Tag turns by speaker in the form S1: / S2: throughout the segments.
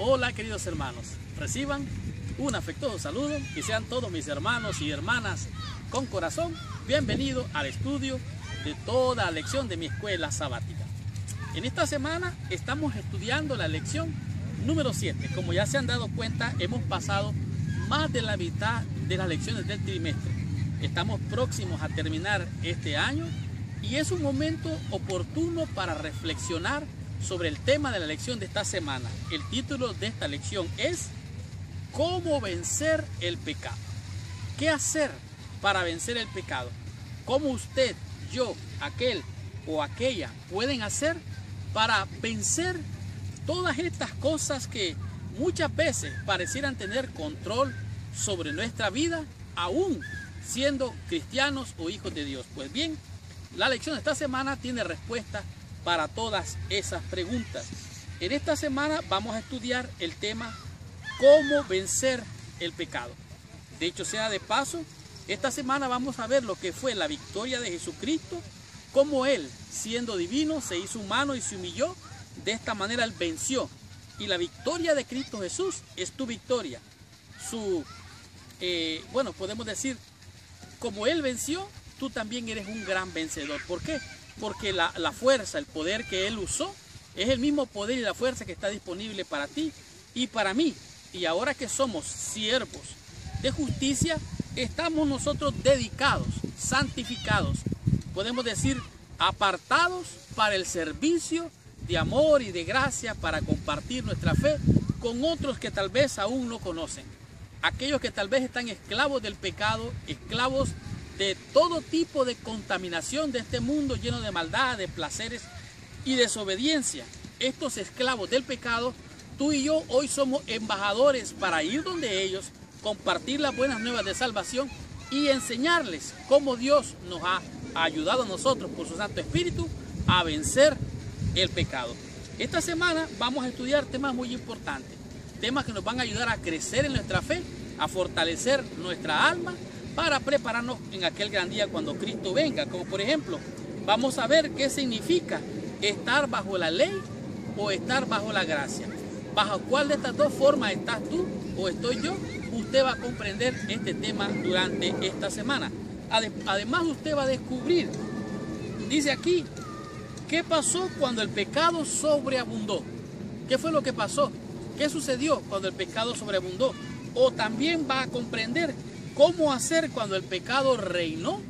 S1: Hola queridos hermanos, reciban un afectuoso saludo y sean todos mis hermanos y hermanas con corazón bienvenidos al estudio de toda la lección de mi escuela sabática. En esta semana estamos estudiando la lección número 7. Como ya se han dado cuenta, hemos pasado más de la mitad de las lecciones del trimestre. Estamos próximos a terminar este año y es un momento oportuno para reflexionar sobre el tema de la lección de esta semana. El título de esta lección es ¿Cómo vencer el pecado? ¿Qué hacer para vencer el pecado? ¿Cómo usted, yo, aquel o aquella pueden hacer para vencer todas estas cosas que muchas veces parecieran tener control sobre nuestra vida, aún siendo cristianos o hijos de Dios? Pues bien, la lección de esta semana tiene respuesta para todas esas preguntas. En esta semana vamos a estudiar el tema ¿Cómo vencer el pecado? De hecho sea de paso, esta semana vamos a ver lo que fue la victoria de Jesucristo, cómo Él, siendo divino, se hizo humano y se humilló. De esta manera Él venció. Y la victoria de Cristo Jesús es tu victoria. Podemos decir, como Él venció, tú también eres un gran vencedor. ¿Por qué? Porque la fuerza, el poder que Él usó, es el mismo poder y la fuerza que está disponible para ti y para mí. Y ahora que somos siervos de justicia, estamos nosotros dedicados, santificados, podemos decir apartados para el servicio de amor y de gracia, para compartir nuestra fe con otros que tal vez aún no conocen. Aquellos que tal vez están esclavos del pecado, esclavos de todo tipo de contaminación de este mundo lleno de maldad, de placeres y desobediencia. Estos esclavos del pecado, tú y yo hoy somos embajadores para ir donde ellos, compartir las buenas nuevas de salvación y enseñarles cómo Dios nos ha ayudado a nosotros por su Santo Espíritu a vencer el pecado. Esta semana vamos a estudiar temas muy importantes, temas que nos van a ayudar a crecer en nuestra fe, a fortalecer nuestra alma, para prepararnos en aquel gran día cuando Cristo venga. Como por ejemplo, vamos a ver qué significa estar bajo la ley o estar bajo la gracia. ¿Bajo cuál de estas dos formas estás tú o estoy yo? Usted va a comprender este tema durante esta semana. Además, usted va a descubrir, dice aquí, ¿qué pasó cuando el pecado sobreabundó? ¿Qué fue lo que pasó? ¿Qué sucedió cuando el pecado sobreabundó? O también va a comprender cómo hacer cuando el pecado reinó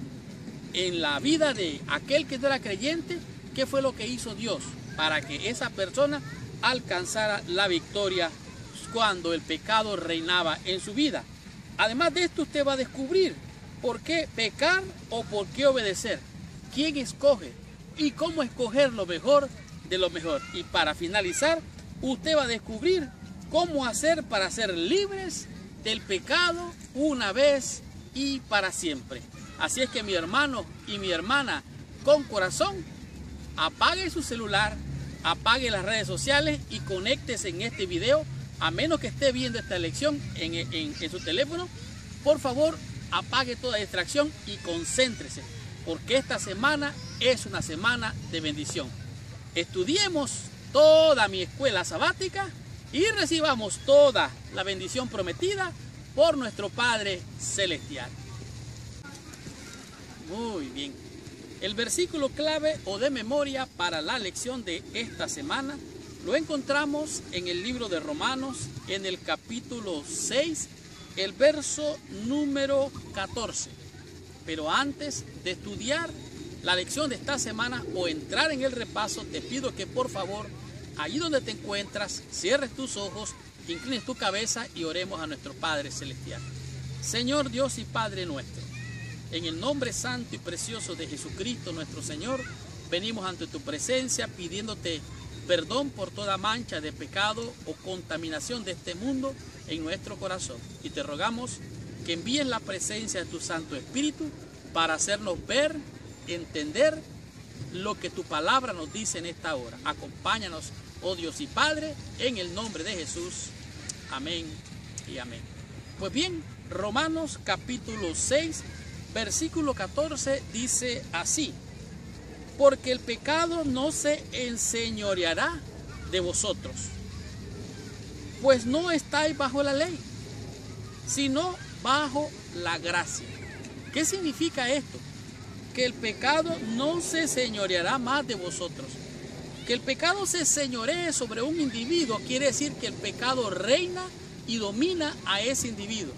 S1: en la vida de aquel que no era creyente. ¿Qué fue lo que hizo Dios para que esa persona alcanzara la victoria cuando el pecado reinaba en su vida? Además de esto, usted va a descubrir por qué pecar o por qué obedecer, quién escoge y cómo escoger lo mejor de lo mejor. Y para finalizar, usted va a descubrir cómo hacer para ser libres del pecado una vez y para siempre. Así es que mi hermano y mi hermana con corazón, apague su celular, apague las redes sociales y conéctese en este video. A menos que esté viendo esta lección en su teléfono, por favor apague toda distracción y concéntrese, porque esta semana es una semana de bendición. Estudiemos toda mi escuela sabática y recibamos toda la bendición prometida por nuestro Padre Celestial. Muy bien. El versículo clave o de memoria para la lección de esta semana lo encontramos en el libro de Romanos, en el capítulo 6, el verso número 14. Pero antes de estudiar la lección de esta semana o entrar en el repaso, te pido que por favor, allí donde te encuentras, cierres tus ojos, inclines tu cabeza y oremos a nuestro Padre Celestial. Señor Dios y Padre nuestro, en el nombre santo y precioso de Jesucristo nuestro Señor, venimos ante tu presencia pidiéndote perdón por toda mancha de pecado o contaminación de este mundo en nuestro corazón. Y te rogamos que envíes la presencia de tu Santo Espíritu para hacernos ver, entender lo que tu palabra nos dice en esta hora. Acompáñanos, oh Dios y Padre, en el nombre de Jesús. Amén y amén. Pues bien, Romanos capítulo 6, versículo 14 dice así: porque el pecado no se enseñoreará de vosotros, pues no estáis bajo la ley, sino bajo la gracia. ¿Qué significa esto? Que el pecado no se señoreará más de vosotros. Que el pecado se señoree sobre un individuo quiere decir que el pecado reina y domina a ese individuo.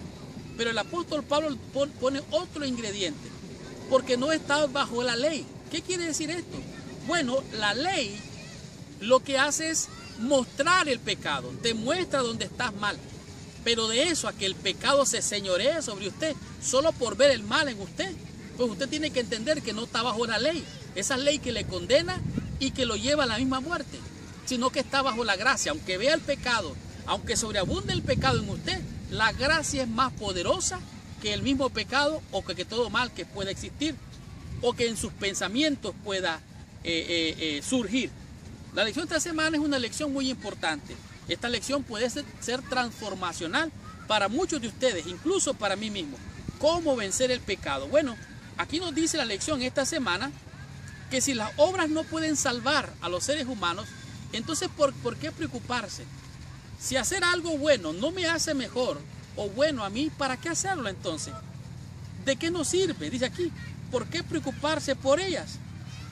S1: Pero el apóstol Pablo pone otro ingrediente, porque no está bajo la ley. ¿Qué quiere decir esto? Bueno, la ley lo que hace es mostrar el pecado, te muestra dónde estás mal. Pero de eso a que el pecado se señoree sobre usted solo por ver el mal en usted, pues usted tiene que entender que no está bajo la ley, esa ley que le condena y que lo lleva a la misma muerte, sino que está bajo la gracia. Aunque vea el pecado, aunque sobreabunde el pecado en usted, la gracia es más poderosa que el mismo pecado o que todo mal que pueda existir o que en sus pensamientos pueda surgir. La lección de esta semana es una lección muy importante. Esta lección puede ser transformacional para muchos de ustedes, incluso para mí mismo. ¿Cómo vencer el pecado? Bueno, aquí nos dice la lección esta semana que si las obras no pueden salvar a los seres humanos, entonces ¿por qué preocuparse? Si hacer algo bueno no me hace mejor o bueno a mí, ¿para qué hacerlo entonces? ¿De qué nos sirve? Dice aquí, ¿por qué preocuparse por ellas?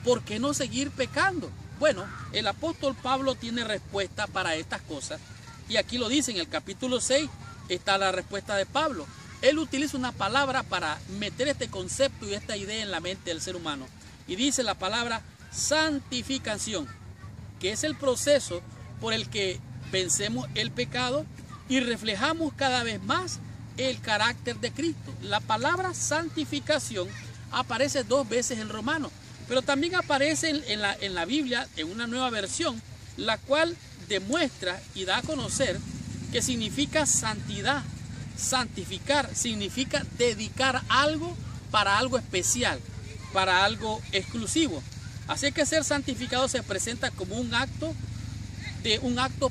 S1: ¿Por qué no seguir pecando? Bueno, el apóstol Pablo tiene respuesta para estas cosas y aquí lo dice en el capítulo 6, está la respuesta de Pablo. Él utiliza una palabra para meter este concepto y esta idea en la mente del ser humano y dice la palabra santificación, que es el proceso por el que vencemos el pecado y reflejamos cada vez más el carácter de Cristo. La palabra santificación aparece 2 veces en Romanos, pero también aparece en la Biblia, en una nueva versión, la cual demuestra y da a conocer que significa santidad. Santificar significa dedicar algo para algo especial, para algo exclusivo. Así que ser santificado se presenta como un acto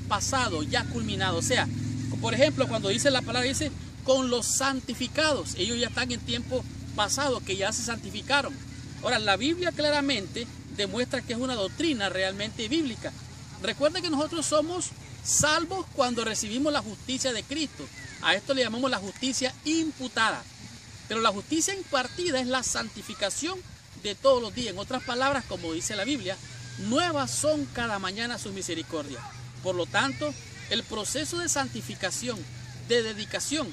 S1: pasado, ya culminado. O sea, por ejemplo, cuando dice la palabra, dice con los santificados. Ellos ya están en tiempo pasado, que ya se santificaron. Ahora, la Biblia claramente demuestra que es una doctrina realmente bíblica. Recuerda que nosotros somos salvos cuando recibimos la justicia de Cristo. A esto le llamamos la justicia imputada. Pero la justicia impartida es la santificación de todos los días. En otras palabras, como dice la Biblia, nuevas son cada mañana sus misericordias. Por lo tanto, el proceso de santificación, de dedicación,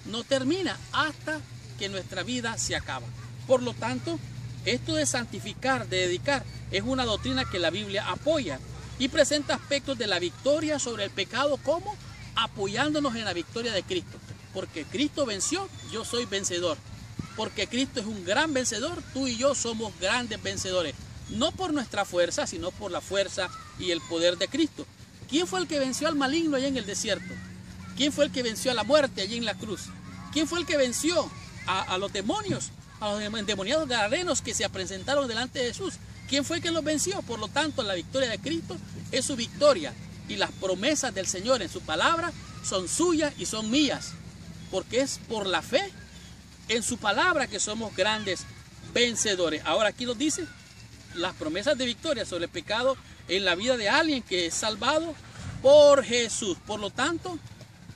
S1: no termina hasta que nuestra vida se acaba. Por lo tanto, esto de santificar, de dedicar, es una doctrina que la Biblia apoya y presenta aspectos de la victoria sobre el pecado como apoyándonos en la victoria de Cristo. Porque Cristo venció, yo soy vencedor. Porque Cristo es un gran vencedor, tú y yo somos grandes vencedores. No por nuestra fuerza, sino por la fuerza y el poder de Cristo. ¿Quién fue el que venció al maligno allá en el desierto? ¿Quién fue el que venció a la muerte allí en la cruz? ¿Quién fue el que venció a los demonios? A los endemoniados gadarenos que se presentaron delante de Jesús. ¿Quién fue el que los venció? Por lo tanto, la victoria de Cristo es su victoria. Y las promesas del Señor en su palabra son suyas y son mías. Porque es por la fe en su palabra que somos grandes vencedores. Ahora aquí nos dice las promesas de victoria sobre el pecado en la vida de alguien que es salvado por Jesús. Por lo tanto,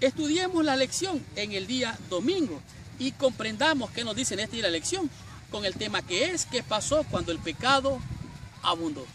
S1: estudiemos la lección en el día domingo y comprendamos qué nos dice en esta lección con el tema que es, qué pasó cuando el pecado abundó.